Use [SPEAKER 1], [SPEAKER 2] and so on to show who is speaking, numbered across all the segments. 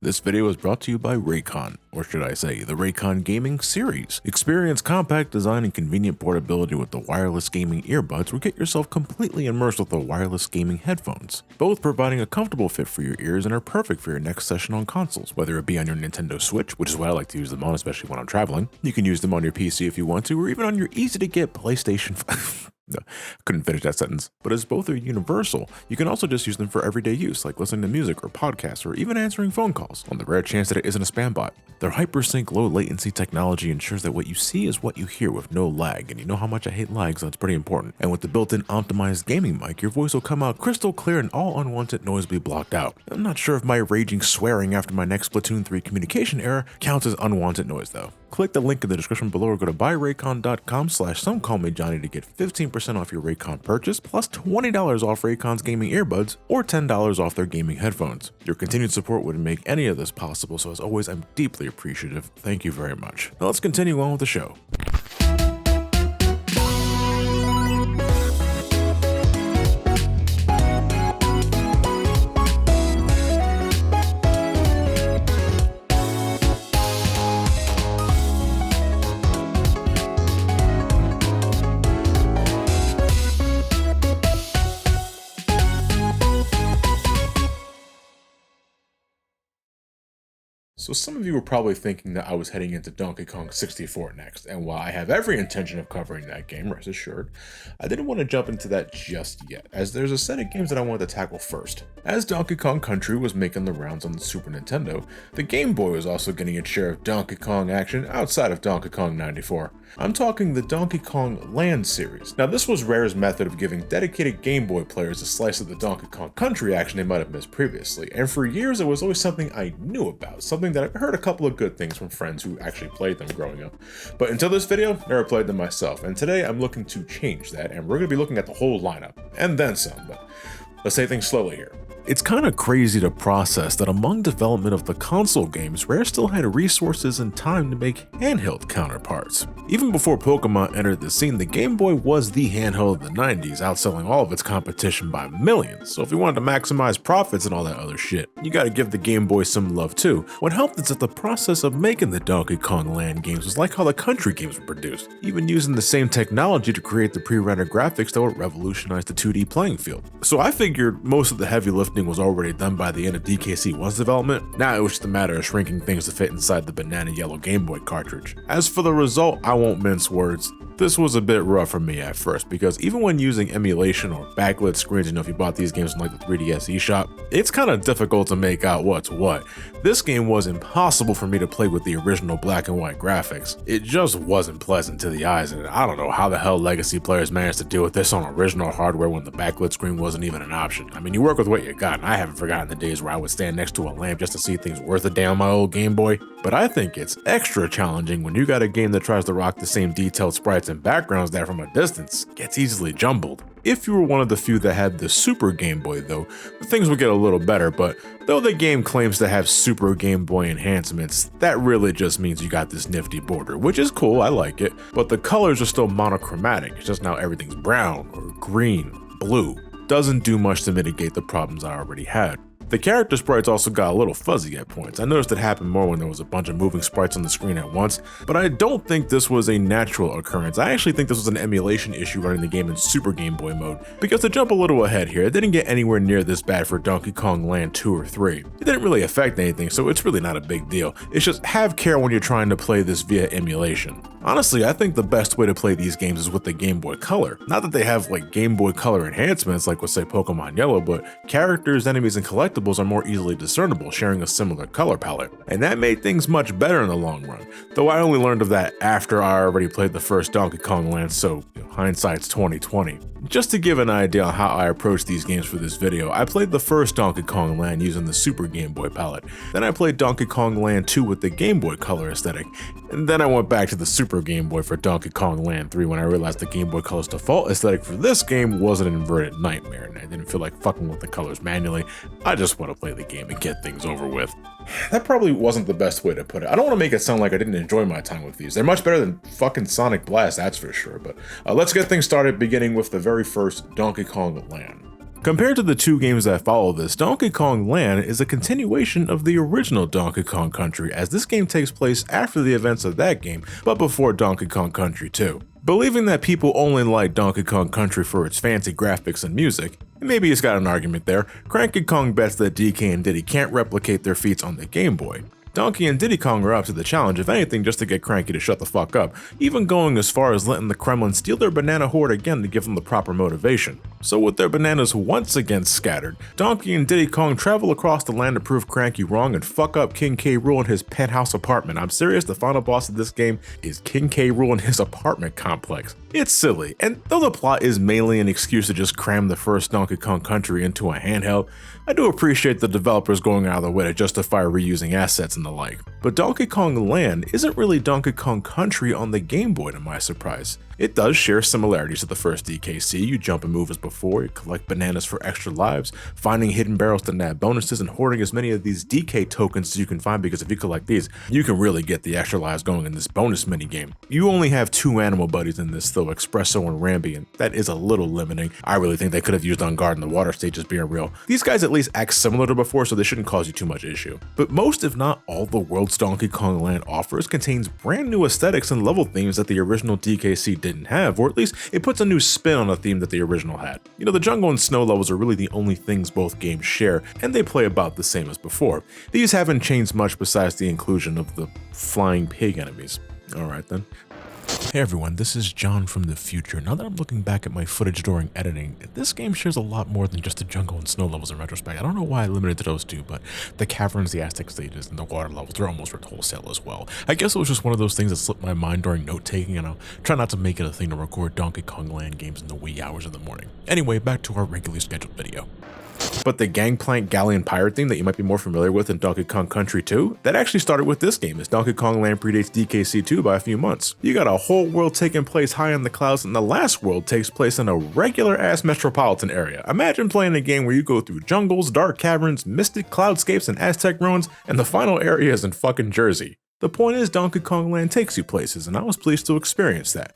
[SPEAKER 1] This video is brought to you by Raycon, or should I say, the Raycon Gaming Series. Experience compact design and convenient portability with the wireless gaming earbuds, or get yourself completely immersed with the wireless gaming headphones. Both providing a comfortable fit for your ears and are perfect for your next session on consoles, whether it be on your Nintendo Switch, which is what I like to use them on, especially when I'm traveling. You can use them on your PC if you want to, or even on your easy-to-get PlayStation 5. No, couldn't finish that sentence. But as both are universal, you can also just use them for everyday use, like listening to music or podcasts, or even answering phone calls, on the rare chance that it isn't a spam bot. Their hypersync low latency technology ensures that what you see is what you hear with no lag, and you know how much I hate lag, so it's pretty important. And with the built-in optimized gaming mic, your voice will come out crystal clear and all unwanted noise will be blocked out. I'm not sure if my raging swearing after my next Splatoon 3 communication error counts as unwanted noise though. Click the link in the description below or go to buyraycon.com/Somecallmejohnny to get 15% off your Raycon purchase, plus $20 off Raycon's gaming earbuds, or $10 off their gaming headphones. Your continued support would make any of this possible, so as always, I'm deeply appreciative. Thank you very much. Now let's continue on with the show. So some of you were probably thinking that I was heading into Donkey Kong 64 next, and while I have every intention of covering that game, rest assured, I didn't want to jump into that just yet, as there's a set of games that I wanted to tackle first. As Donkey Kong Country was making the rounds on the Super Nintendo, the Game Boy was also getting its share of Donkey Kong action outside of Donkey Kong 94. I'm talking the Donkey Kong Land series. Now this was Rare's method of giving dedicated Game Boy players a slice of the Donkey Kong Country action they might have missed previously, and for years it was always something I knew about, something that I've heard a couple of good things from friends who actually played them growing up. But until this video, never played them myself, and today I'm looking to change that, and we're going to be looking at the whole lineup, and then some, but let's say things slowly here. It's kind of crazy to process that among development of the console games, Rare still had resources and time to make handheld counterparts. Even before Pokemon entered the scene, the Game Boy was the handheld of the 90s, outselling all of its competition by millions. So if you wanted to maximize profits and all that other shit, you gotta give the Game Boy some love too. What helped is that the process of making the Donkey Kong Land games was like how the Country games were produced, even using the same technology to create the pre-rendered graphics that would revolutionize the 2D playing field. So I figured most of the heavy lifting was already done by the end of DKC1's development. Now it was just a matter of shrinking things to fit inside the banana yellow Game Boy cartridge. As for the result, I won't mince words. This was a bit rough for me at first, because even when using emulation or backlit screens, if you bought these games from like the 3DS eShop, it's kind of difficult to make out what's what. This game was impossible for me to play with the original black and white graphics. It just wasn't pleasant to the eyes, and I don't know how the hell legacy players managed to deal with this on original hardware when the backlit screen wasn't even an option. I mean, you work with what you got, and I haven't forgotten the days where I would stand next to a lamp just to see things worth a damn on my old Game Boy. But I think it's extra challenging when you got a game that tries to rock the same detailed sprites and backgrounds that from a distance gets easily jumbled. If you were one of the few that had the Super Game Boy though, things would get a little better, but though the game claims to have Super Game Boy enhancements, that really just means you got this nifty border, which is cool, I like it, but the colors are still monochromatic. It's just now everything's brown or green, blue. Doesn't do much to mitigate the problems I already had. The character sprites also got a little fuzzy at points. I noticed it happened more when there was a bunch of moving sprites on the screen at once, but I don't think this was a natural occurrence. I actually think this was an emulation issue running the game in Super Game Boy mode, because to jump a little ahead here, it didn't get anywhere near this bad for Donkey Kong Land 2 or 3. It didn't really affect anything, so it's really not a big deal. It's just have care when you're trying to play this via emulation. Honestly, I think the best way to play these games is with the Game Boy Color. Not that they have like Game Boy Color enhancements like with say Pokemon Yellow, but characters, enemies, and collectibles are more easily discernible, sharing a similar color palette. And that made things much better in the long run, though I only learned of that after I already played the first Donkey Kong Land, so hindsight's 2020. Just to give an idea on how I approached these games for this video, I played the first Donkey Kong Land using the Super Game Boy palette, then I played Donkey Kong Land 2 with the Game Boy Color aesthetic, and then I went back to the Super Game Boy for Donkey Kong Land 3 when I realized the Game Boy Color's default aesthetic for this game was an inverted nightmare, and I didn't feel like fucking with the colors manually. I just want to play the game and get things over with. That probably wasn't the best way to put it. I don't want to make it sound like I didn't enjoy my time with these. They're much better than fucking Sonic Blast, that's for sure, but let's get things started beginning with the very first Donkey Kong Land. Compared to the two games that follow this, Donkey Kong Land is a continuation of the original Donkey Kong Country, as this game takes place after the events of that game, but before Donkey Kong Country 2. Believing that people only like Donkey Kong Country for its fancy graphics and music, and maybe he's got an argument there, Cranky Kong bets that DK and Diddy can't replicate their feats on the Game Boy. Donkey and Diddy Kong are up to the challenge, if anything just to get Cranky to shut the fuck up, even going as far as letting the Kremlin steal their banana horde again to give them the proper motivation. So with their bananas once again scattered, Donkey and Diddy Kong travel across the land to prove Cranky wrong and fuck up King K. Rool in his penthouse apartment. I'm serious, the final boss of this game is King K. Rool in his apartment complex. It's silly, and though the plot is mainly an excuse to just cram the first Donkey Kong Country into a handheld, I do appreciate the developers going out of their way to justify reusing assets and the like. But Donkey Kong Land isn't really Donkey Kong Country on the Game Boy to my surprise. It does share similarities to the first DKC. You jump and move as before, you collect bananas for extra lives, finding hidden barrels to nab bonuses, and hoarding as many of these DK tokens as you can find, because if you collect these, you can really get the extra lives going in this bonus minigame. You only have two animal buddies in this though, Espresso and Rambi, and that is a little limiting. I really think they could have used On Guard in the water stages, being real. These guys at least act similar to before, so they shouldn't cause you too much issue. But most, if not all, the world's Donkey Kong Land offers contains brand new aesthetics and level themes that the original DKC didn't have, or at least it puts a new spin on a theme that the original had. You know, the jungle and snow levels are really the only things both games share, and they play about the same as before. These haven't changed much besides the inclusion of the flying pig enemies. Alright then. Hey everyone, this is John from the future. Now that I'm looking back at my footage during editing, this game shares a lot more than just the jungle and snow levels in retrospect. I don't know why I limited to those two, but the caverns, the Aztec stages, and the water levels, they're almost ripped wholesale as well. I guess it was just one of those things that slipped my mind during note-taking, and I'll try not to make it a thing to record Donkey Kong Land games in the wee hours of the morning. Anyway, back to our regularly scheduled video. But the Gangplank Galleon Pirate theme that you might be more familiar with in Donkey Kong Country 2, that actually started with this game, as Donkey Kong Land predates DKC 2 by a few months. You got a whole world taking place high in the clouds, and the last world takes place in a regular-ass metropolitan area. Imagine playing a game where you go through jungles, dark caverns, mystic cloudscapes, and Aztec ruins, and the final area is in fucking Jersey. The point is, Donkey Kong Land takes you places, and I was pleased to experience that.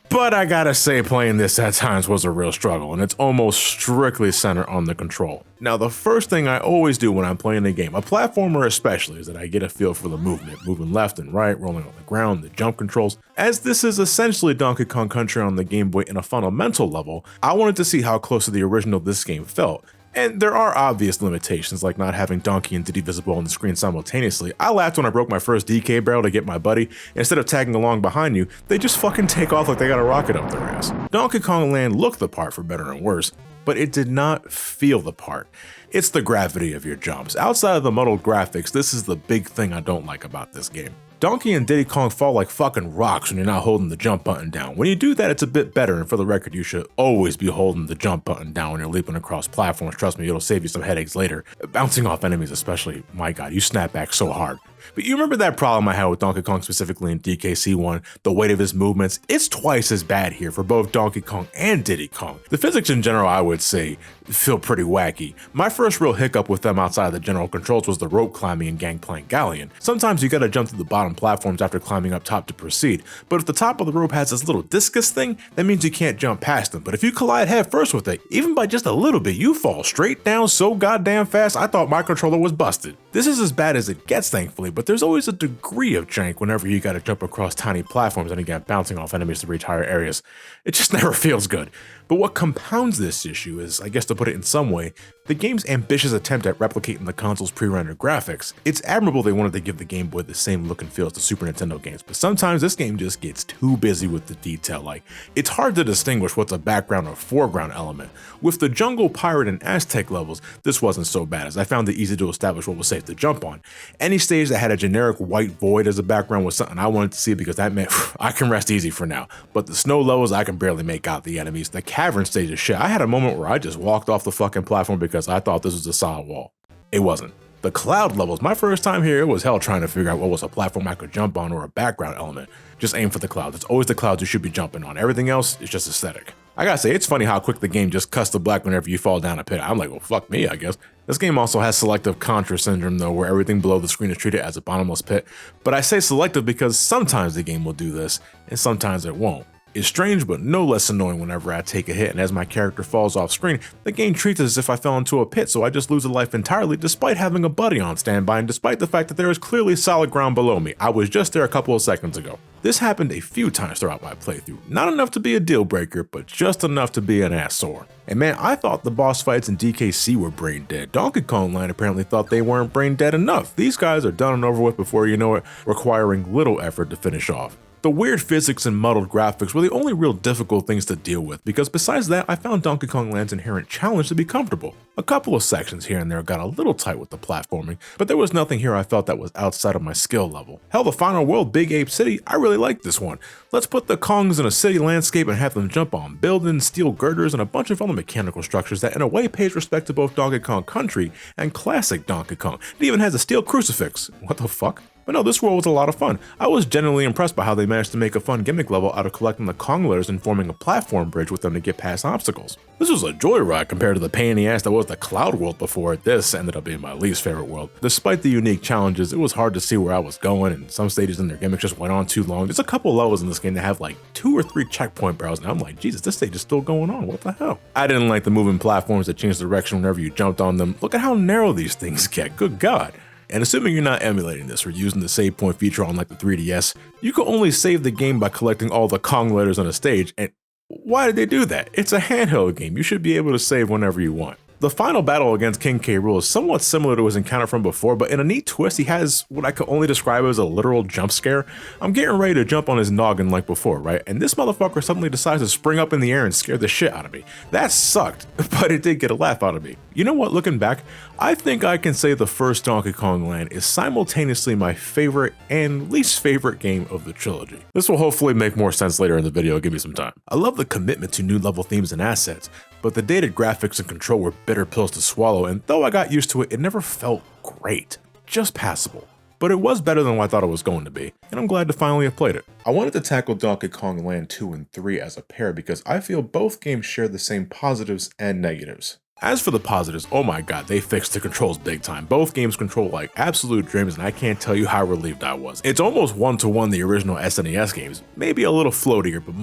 [SPEAKER 1] But I gotta say, playing this at times was a real struggle, and it's almost strictly centered on the control. Now, the first thing I always do when I'm playing a game, a platformer especially, is that I get a feel for the movement, moving left and right, rolling on the ground, the jump controls. As this is essentially Donkey Kong Country on the Game Boy in a fundamental level, I wanted to see how close to the original this game felt. And there are obvious limitations, like not having Donkey and Diddy visible on the screen simultaneously. I laughed when I broke my first DK barrel to get my buddy. Instead of tagging along behind you, they just fucking take off like they got a rocket up their ass. Donkey Kong Land looked the part for better and worse, but it did not feel the part. It's the gravity of your jumps. Outside of the muddled graphics, this is the big thing I don't like about this game. Donkey and Diddy Kong fall like fucking rocks when you're not holding the jump button down. When you do that, it's a bit better, and for the record, you should always be holding the jump button down when you're leaping across platforms. Trust me, it'll save you some headaches later. Bouncing off enemies especially, my god, you snap back so hard. But you remember that problem I had with Donkey Kong specifically in DKC 1, the weight of his movements? It's twice as bad here for both Donkey Kong and Diddy Kong. The physics in general, I would say, feel pretty wacky. My first real hiccup with them outside of the general controls was the rope climbing in Gangplank Galleon. Sometimes you gotta jump to the bottom platforms after climbing up top to proceed, but if the top of the rope has this little discus thing, that means you can't jump past them. But if you collide head first with it, even by just a little bit, you fall straight down so goddamn fast I thought my controller was busted. This is as bad as it gets, thankfully, but there's always a degree of jank whenever you gotta jump across tiny platforms and again bouncing off enemies to reach higher areas. It just never feels good. But what compounds this issue is, I guess to put it in some way, the game's ambitious attempt at replicating the console's pre-rendered graphics. It's admirable they wanted to give the Game Boy the same look and feel as the Super Nintendo games, but sometimes this game just gets too busy with the detail. Like, it's hard to distinguish what's a background or foreground element. With the jungle, pirate, and Aztec levels, this wasn't so bad, as I found it easy to establish what was safe to jump on. Any stage that had a generic white void as a background was something I wanted to see because that meant I can rest easy for now. But the snow levels, I can barely make out the enemies. The cavern stage is shit. I had a moment where I just walked off the fucking platform because I thought this was a solid wall. It wasn't. The cloud levels, my first time here, it was hell trying to figure out what was a platform I could jump on or a background element. Just aim for the clouds. It's always the clouds you should be jumping on. Everything else is just aesthetic. I gotta say, it's funny how quick the game just cuts to black whenever you fall down a pit. I'm like, well, fuck me, I guess. This game also has selective contra syndrome though, where everything below the screen is treated as a bottomless pit. But I say selective because sometimes the game will do this, and sometimes it won't. It's strange but no less annoying whenever I take a hit and as my character falls off screen, the game treats it as if I fell into a pit, so I just lose a life entirely despite having a buddy on standby and despite the fact that there is clearly solid ground below me. I was just there a couple of seconds ago. This happened a few times throughout my playthrough, not enough to be a deal breaker, but just enough to be an ass sore. And man, I thought the boss fights in DKC were brain dead. Donkey Kong Land apparently thought they weren't brain dead enough. These guys are done and over with before you know it, requiring little effort to finish off. The weird physics and muddled graphics were the only real difficult things to deal with, because besides that, I found Donkey Kong Land's inherent challenge to be comfortable. A couple of sections here and there got a little tight with the platforming, but there was nothing here I felt that was outside of my skill level. Hell, the final world, Big Ape City, I really liked this one. Let's put the Kongs in a city landscape and have them jump on buildings, steel girders, and a bunch of other mechanical structures that in a way pays respect to both Donkey Kong Country and classic Donkey Kong. It even has a steel crucifix. What the fuck? But no, this world was a lot of fun. I was genuinely impressed by how they managed to make a fun gimmick level out of collecting the Kong letters and forming a platform bridge with them to get past obstacles. This was a joyride compared to the pain in the ass that was the Cloud World before. This ended up being my least favorite world. Despite the unique challenges, it was hard to see where I was going, and some stages in their gimmicks just went on too long. There's a couple levels in this game that have like 2 or 3 checkpoint barrels, and I'm like, Jesus, this stage is still going on, what the hell? I didn't like the moving platforms that changed direction whenever you jumped on them. Look at how narrow these things get, good God. And assuming you're not emulating this or using the save point feature on like the 3DS, you can only save the game by collecting all the Kong letters on a stage, and why did they do that? It's a handheld game, you should be able to save whenever you want. The final battle against King K. Rool is somewhat similar to his encounter from before, but in a neat twist, he has what I could only describe as a literal jump scare. I'm getting ready to jump on his noggin like before, right? And this motherfucker suddenly decides to spring up in the air and scare the shit out of me. That sucked, but it did get a laugh out of me. You know what, looking back, I think I can say the first Donkey Kong Land is simultaneously my favorite and least favorite game of the trilogy. This will hopefully make more sense later in the video, give me some time. I love the commitment to new level themes and assets, but the dated graphics and control were bitter pills to swallow, and though I got used to it, it never felt great, just passable. But it was better than what I thought it was going to be, and I'm glad to finally have played it. I wanted to tackle Donkey Kong Land 2 and 3 as a pair because I feel both games share the same positives and negatives. As for the positives, oh my god, they fixed the controls big time. Both games control like absolute dreams, and I can't tell you how relieved I was. It's almost one-to-one the original SNES games, maybe a little floatier, but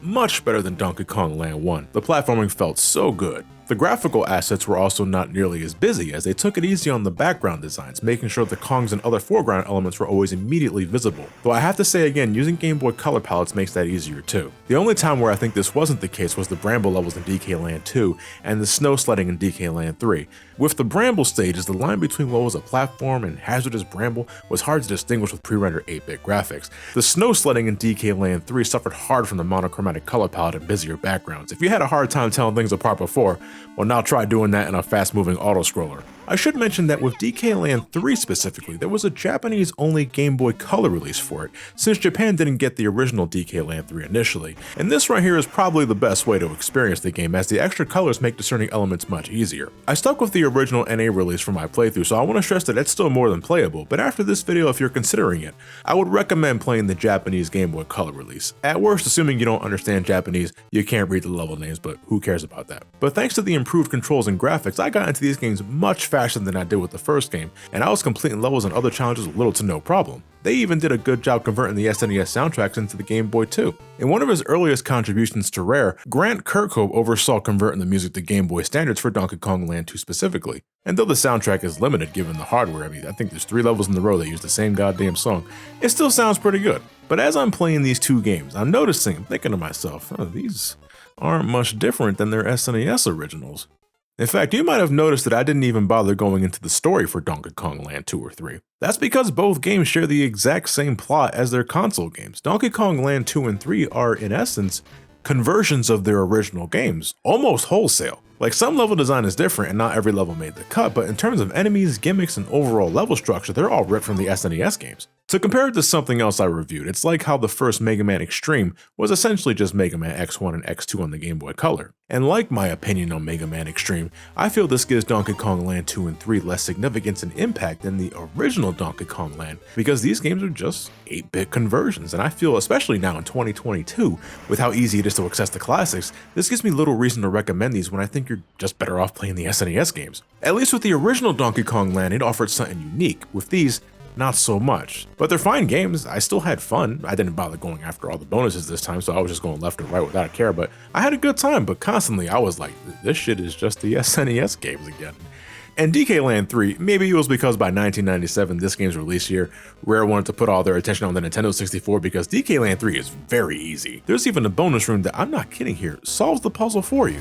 [SPEAKER 1] much better than Donkey Kong Land 1. The platforming felt so good. The graphical assets were also not nearly as busy, as they took it easy on the background designs, making sure the Kongs and other foreground elements were always immediately visible. Though I have to say again, using Game Boy Color palettes makes that easier too. The only time where I think this wasn't the case was the Bramble levels in DK Land 2 and the snow sledding in DK Land 3. With the Bramble stages, the line between what was a platform and hazardous bramble was hard to distinguish with pre-rendered 8-bit graphics. The snow sledding in DK Land 3 suffered hard from the monochromatic color palette and busier backgrounds. If you had a hard time telling things apart before, well, now try doing that in a fast-moving auto-scroller. I should mention that with DK Land 3 specifically, there was a Japanese-only Game Boy Color release for it, since Japan didn't get the original DK Land 3 initially, and this right here is probably the best way to experience the game, as the extra colors make discerning elements much easier. I stuck with the original NA release for my playthrough, so I want to stress that it's still more than playable, but after this video, if you're considering it, I would recommend playing the Japanese Game Boy Color release. At worst, assuming you don't understand Japanese, you can't read the level names, but who cares about that. But thanks to the improved controls and graphics, I got into these games much faster than I did with the first game, and I was completing levels and other challenges with little to no problem. They even did a good job converting the SNES soundtracks into the Game Boy too. In one of his earliest contributions to Rare, Grant Kirkhope oversaw converting the music to Game Boy standards for Donkey Kong Land 2 specifically. And though the soundtrack is limited given the hardware, I think there's 3 levels in a row that use the same goddamn song, it still sounds pretty good. But as I'm playing these 2 games, I'm thinking to myself, these aren't much different than their SNES originals. In fact, you might have noticed that I didn't even bother going into the story for Donkey Kong Land 2 or 3. That's because both games share the exact same plot as their console games. Donkey Kong Land 2 and 3 are, in essence, conversions of their original games, almost wholesale. Like, some level design is different and not every level made the cut, but in terms of enemies, gimmicks, and overall level structure, they're all ripped from the SNES games. To compare it to something else I reviewed, it's like how the first Mega Man Extreme was essentially just Mega Man X1 and X2 on the Game Boy Color. And like my opinion on Mega Man Extreme, I feel this gives Donkey Kong Land 2 and 3 less significance and impact than the original Donkey Kong Land, because these games are just 8-bit conversions, and I feel, especially now in 2022, with how easy it is to access the classics, this gives me little reason to recommend these when I think you're just better off playing the SNES games. At least with the original Donkey Kong Land, it offered something unique. With these, not so much. But they're fine games. I still had fun. I didn't bother going after all the bonuses this time, so I was just going left and right without a care, but I had a good time. But constantly I was like, this shit is just the SNES games again. And DK Land 3, maybe it was because by 1997, this game's release year, Rare wanted to put all their attention on the Nintendo 64 because DK Land 3 is very easy. There's even a bonus room that, I'm not kidding here, solves the puzzle for you.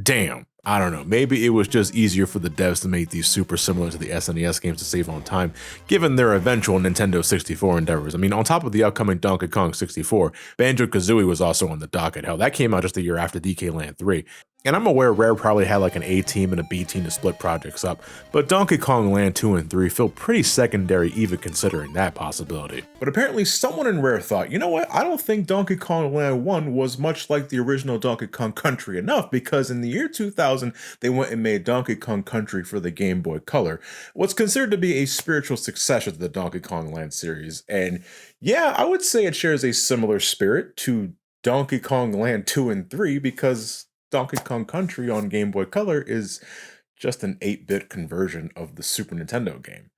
[SPEAKER 1] Damn. I don't know, maybe it was just easier for the devs to make these super similar to the SNES games to save on time, given their eventual Nintendo 64 endeavors. I mean, on top of the upcoming Donkey Kong 64, Banjo-Kazooie was also on the docket. Hell, that came out just a year after DK Land 3. And I'm aware Rare probably had like an A team and a B team to split projects up, but Donkey Kong Land 2 and 3 feel pretty secondary even considering that possibility. But apparently someone in Rare thought, you know what, I don't think Donkey Kong Land 1 was much like the original Donkey Kong Country enough, because in the year 2000, they went and made Donkey Kong Country for the Game Boy Color, what's considered to be a spiritual successor to the Donkey Kong Land series. And yeah, I would say it shares a similar spirit to Donkey Kong Land 2 and 3, because Donkey Kong Country on Game Boy Color is just an 8-bit conversion of the Super Nintendo game.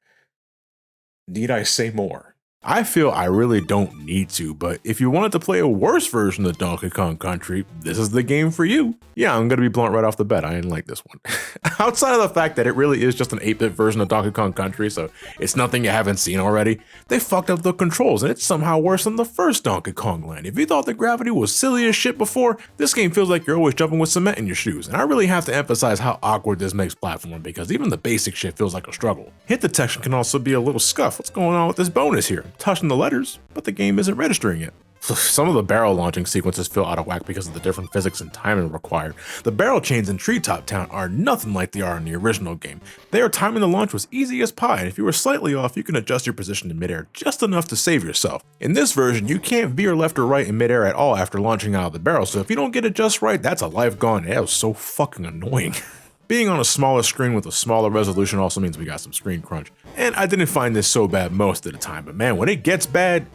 [SPEAKER 1] Need I say more? I feel I really don't need to, but if you wanted to play a worse version of Donkey Kong Country, this is the game for you. Yeah, I'm gonna be blunt right off the bat, I didn't like this one. Outside of the fact that it really is just an 8-bit version of Donkey Kong Country, so it's nothing you haven't seen already, they fucked up the controls and it's somehow worse than the first Donkey Kong Land. If you thought the gravity was silly as shit before, this game feels like you're always jumping with cement in your shoes, and I really have to emphasize how awkward this makes platforming, because even the basic shit feels like a struggle. Hit detection can also be a little scuff. What's going on with this bonus here? Touching the letters, but the game isn't registering it. Some of the barrel launching sequences feel out of whack because of the different physics and timing required. The barrel chains in Treetop Town are nothing like they are in the original game. Their timing the launch was easy as pie, and if you were slightly off, you can adjust your position in midair just enough to save yourself. In this version, you can't veer left or right in midair at all after launching out of the barrel, so if you don't get it just right, that's a life gone. That was so fucking annoying. Being on a smaller screen with a smaller resolution also means we got some screen crunch. And I didn't find this so bad most of the time, but man, when it gets bad,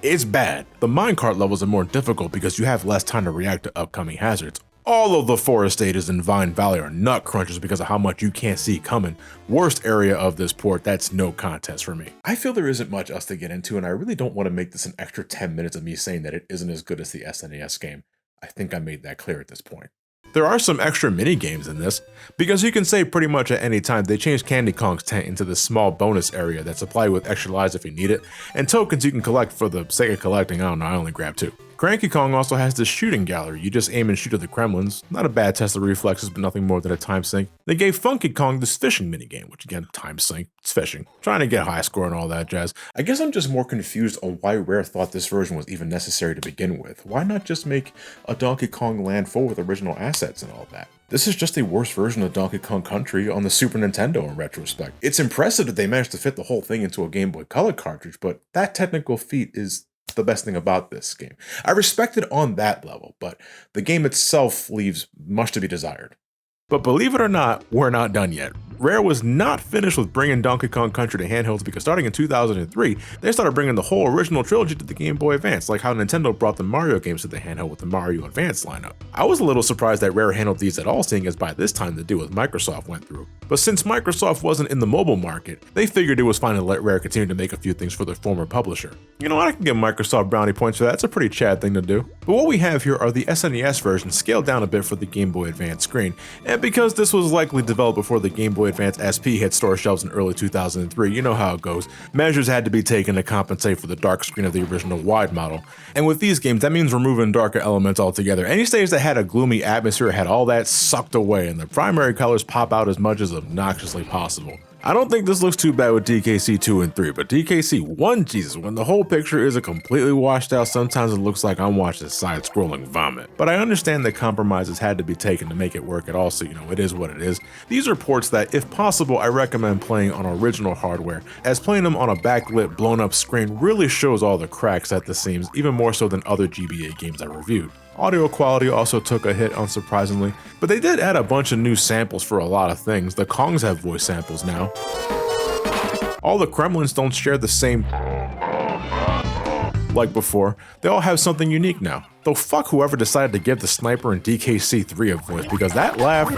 [SPEAKER 1] it's bad. The minecart levels are more difficult because you have less time to react to upcoming hazards. All of the forest stages in Vine Valley are nut crunches because of how much you can't see coming. Worst area of this port, that's no contest for me. I feel there isn't much else to get into, and I really don't want to make this an extra 10 minutes of me saying that it isn't as good as the SNES game. I think I made that clear at this point. There are some extra mini games in this, because you can say pretty much at any time they changed Candy Kong's tent into this small bonus area that's supplied with extra lives if you need it, and tokens you can collect for the sake of collecting. I don't know, I only grabbed 2. Cranky Kong also has this shooting gallery. You just aim and shoot at the Kremlins. Not a bad test of reflexes, but nothing more than a time sink. They gave Funky Kong this fishing minigame, which again, time sink, it's fishing. Trying to get high score and all that jazz. I guess I'm just more confused on why Rare thought this version was even necessary to begin with. Why not just make a Donkey Kong Land 4 with original assets and all that? This is just a worse version of Donkey Kong Country on the Super Nintendo in retrospect. It's impressive that they managed to fit the whole thing into a Game Boy Color cartridge, but that technical feat is the best thing about this game. I respect it on that level, but the game itself leaves much to be desired. But believe it or not, we're not done yet. Rare was not finished with bringing Donkey Kong Country to handhelds, because starting in 2003, they started bringing the whole original trilogy to the Game Boy Advance, like how Nintendo brought the Mario games to the handheld with the Mario Advance lineup. I was a little surprised that Rare handled these at all, seeing as by this time the deal with Microsoft went through. But since Microsoft wasn't in the mobile market, they figured it was fine to let Rare continue to make a few things for their former publisher. You know what, I can give Microsoft brownie points for that. It's a pretty Chad thing to do. But what we have here are the SNES versions scaled down a bit for the Game Boy Advance screen, and because this was likely developed before the Game Boy Advance SP hit store shelves in early 2003, you know how it goes. Measures had to be taken to compensate for the dark screen of the original wide model. And with these games, that means removing darker elements altogether. Any stage that had a gloomy atmosphere had all that sucked away, and the primary colors pop out as much as obnoxiously possible. I don't think this looks too bad with DKC 2 and 3, but DKC 1, Jesus, when the whole picture isn't completely washed out, sometimes it looks like I'm watching side-scrolling vomit. But I understand that compromises had to be taken to make it work at all, so you know, it is what it is. These are ports that, if possible, I recommend playing on original hardware, as playing them on a backlit, blown-up screen really shows all the cracks at the seams, even more so than other GBA games I reviewed. Audio quality also took a hit, unsurprisingly, but they did add a bunch of new samples for a lot of things. The Kongs have voice samples now. All the Kremlins don't share the same Like before, they all have something unique now. Though fuck whoever decided to give the sniper in DKC3 a voice, because that laugh...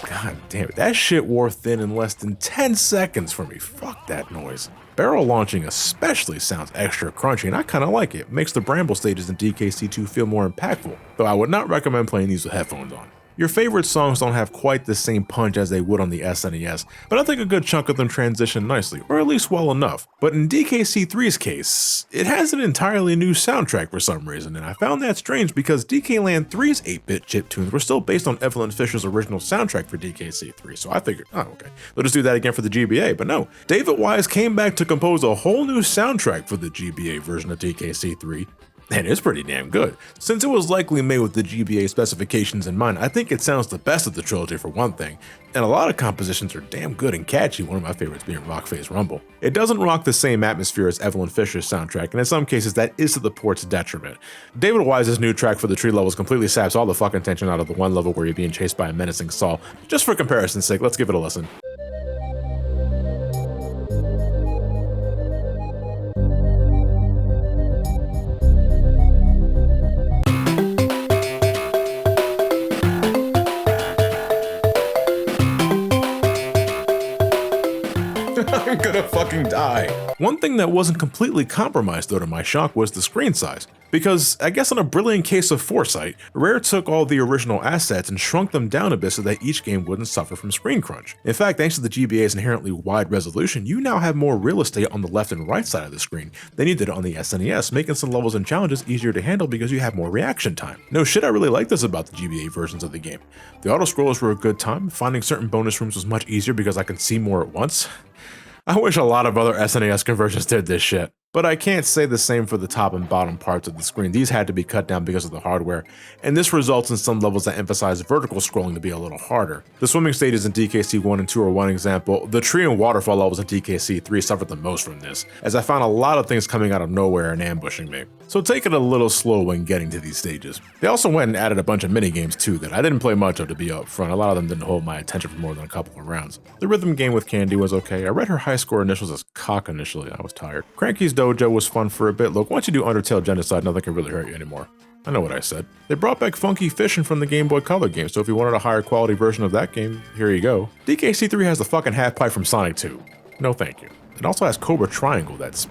[SPEAKER 1] God damn it, that shit wore thin in less than 10 seconds for me. Fuck that noise. Barrel launching especially sounds extra crunchy, and I kinda like it. Makes the Bramble stages in DKC2 feel more impactful, though I would not recommend playing these with headphones on. Your favorite songs don't have quite the same punch as they would on the SNES, but I think a good chunk of them transition nicely, or at least well enough. But in DKC3's case, it has an entirely new soundtrack for some reason, and I found that strange because DK Land 3's 8-bit chiptunes were still based on Evelyn Fisher's original soundtrack for DKC3, so I figured, oh okay, they'll just do that again for the GBA, but no. David Wise came back to compose a whole new soundtrack for the GBA version of DKC3, and it's pretty damn good. Since it was likely made with the GBA specifications in mind, I think it sounds the best of the trilogy for one thing, and a lot of compositions are damn good and catchy, one of my favorites being Rock Face Rumble. It doesn't rock the same atmosphere as Evelyn Fisher's soundtrack, and in some cases that is to the port's detriment. David Wise's new track for the tree levels completely saps all the fucking tension out of the one level where you're being chased by a menacing Saul. Just for comparison's sake, let's give it a listen. I'm gonna fucking die. One thing that wasn't completely compromised though to my shock was the screen size. Because, I guess in a brilliant case of foresight, Rare took all the original assets and shrunk them down a bit so that each game wouldn't suffer from screen crunch. In fact, thanks to the GBA's inherently wide resolution, you now have more real estate on the left and right side of the screen than you did on the SNES, making some levels and challenges easier to handle because you have more reaction time. No shit, I really like this about the GBA versions of the game. The auto-scrollers were a good time, finding certain bonus rooms was much easier because I could see more at once. I wish a lot of other SNES conversions did this shit. But I can't say the same for the top and bottom parts of the screen. These had to be cut down because of the hardware, and this results in some levels that emphasize vertical scrolling to be a little harder. The swimming stages in DKC 1 and 2 are one example. The tree and waterfall levels in DKC 3 suffered the most from this, as I found a lot of things coming out of nowhere and ambushing me. So take it a little slow when getting to these stages. They also went and added a bunch of minigames too that I didn't play much of, to be up front. A lot of them didn't hold my attention for more than a couple of rounds. The rhythm game with Candy was okay. I read her high score initials as cock initially. I was tired. Cranky's Dojo was fun for a bit. Look, once you do Undertale Genocide, nothing can really hurt you anymore. I know what I said. They brought back Funky Fishin' from the Game Boy Color game, so if you wanted a higher quality version of that game, here you go. DKC3 has the fucking half pipe from Sonic 2. No thank you. It also has Cobra Triangle that's...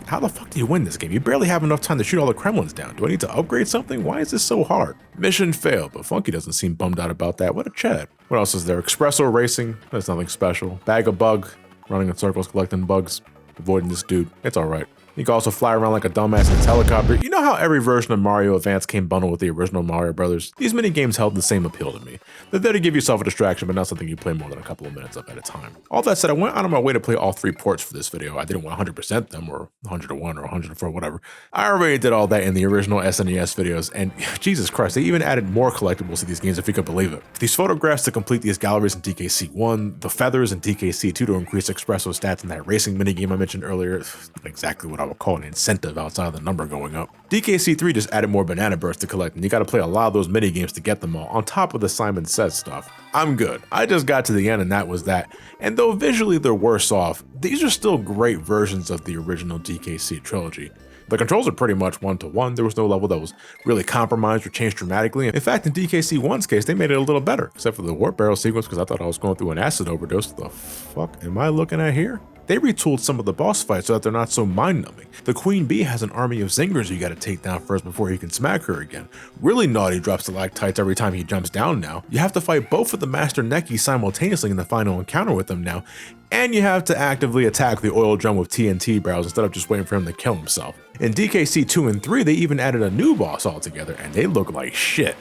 [SPEAKER 1] How the fuck do you win this game? You barely have enough time to shoot all the Kremlins down. Do I need to upgrade something? Why is this so hard? Mission failed, but Funky doesn't seem bummed out about that. What a Chad. What else is there? Espresso Racing? That's nothing special. Bag of Bug. Running in circles collecting bugs. Avoiding this dude. It's alright. You can also fly around like a dumbass in a helicopter. You know how every version of Mario Advance came bundled with the original Mario Brothers? These mini games held the same appeal to me. They're there to give yourself a distraction, but not something you play more than a couple of minutes of at a time. All that said, I went out of my way to play all 3 ports for this video. I didn't want 100% them, or 101 or 104, whatever. I already did all that in the original SNES videos, and Jesus Christ, they even added more collectibles to these games if you could believe it. These photographs to complete these galleries in DKC1, the feathers in DKC2 to increase Espresso stats in that racing minigame I mentioned earlier, exactly what I would call an incentive outside of the number going up. DKC3 just added more banana bursts to collect, and you gotta play a lot of those mini games to get them all, on top of the Simon Says stuff. I'm good. I just got to the end and that was that. And though visually they're worse off, these are still great versions of the original DKC trilogy. The controls are pretty much one-to-one. There was no level that was really compromised or changed dramatically. In fact, in DKC1's case, they made it a little better, except for the warp barrel sequence, because I thought I was going through an acid overdose. The fuck am I looking at here? They retooled some of the boss fights so that they're not so mind-numbing. The Queen Bee has an army of zingers you gotta take down first before you can smack her again. Really Naughty drops stalactites every time he jumps down now. You have to fight both of the Master Neki simultaneously in the final encounter with them now, and you have to actively attack the oil drum with TNT barrels instead of just waiting for him to kill himself. In DKC 2 and 3, they even added a new boss altogether, and they look like shit.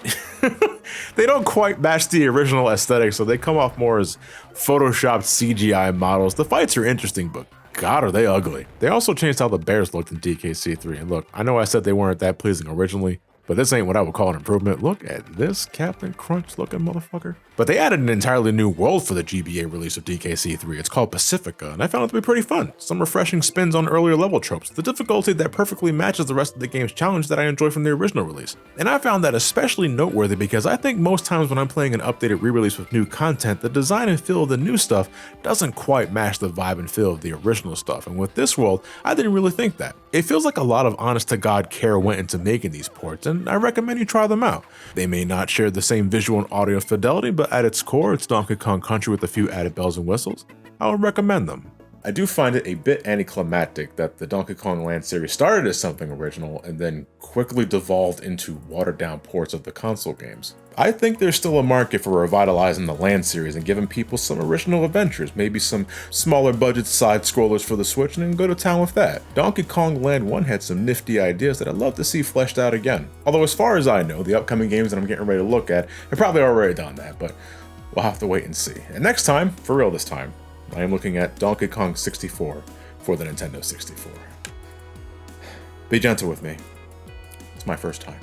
[SPEAKER 1] They don't quite match the original aesthetic, so they come off more as photoshopped CGI models. The fights are interesting, but God, are they ugly. They also changed how the bears looked in DKC 3, and look, I know I said they weren't that pleasing originally, But this ain't what I would call an improvement. Look at this Captain Crunch looking motherfucker. But they added an entirely new world for the GBA release of DKC3. It's called Pacifica, and I found it to be pretty fun. Some refreshing spins on earlier level tropes, the difficulty that perfectly matches the rest of the game's challenge that I enjoy from the original release. And I found that especially noteworthy because I think most times when I'm playing an updated re-release with new content, the design and feel of the new stuff doesn't quite match the vibe and feel of the original stuff. And with this world, I didn't really think that. It feels like a lot of honest-to-God care went into making these ports, and I recommend you try them out. They may not share the same visual and audio fidelity, but at its core, it's Donkey Kong Country with a few added bells and whistles. I would recommend them. I do find it a bit anticlimactic that the Donkey Kong Land series started as something original and then quickly devolved into watered-down ports of the console games. I think there's still a market for revitalizing the Land series and giving people some original adventures, maybe some smaller budget side-scrollers for the Switch, and then go to town with that. Donkey Kong Land 1 had some nifty ideas that I'd love to see fleshed out again. Although as far as I know, the upcoming games that I'm getting ready to look at have probably already done that, but we'll have to wait and see. And next time, for real this time, I am looking at Donkey Kong 64 for the Nintendo 64. Be gentle with me. It's my first time.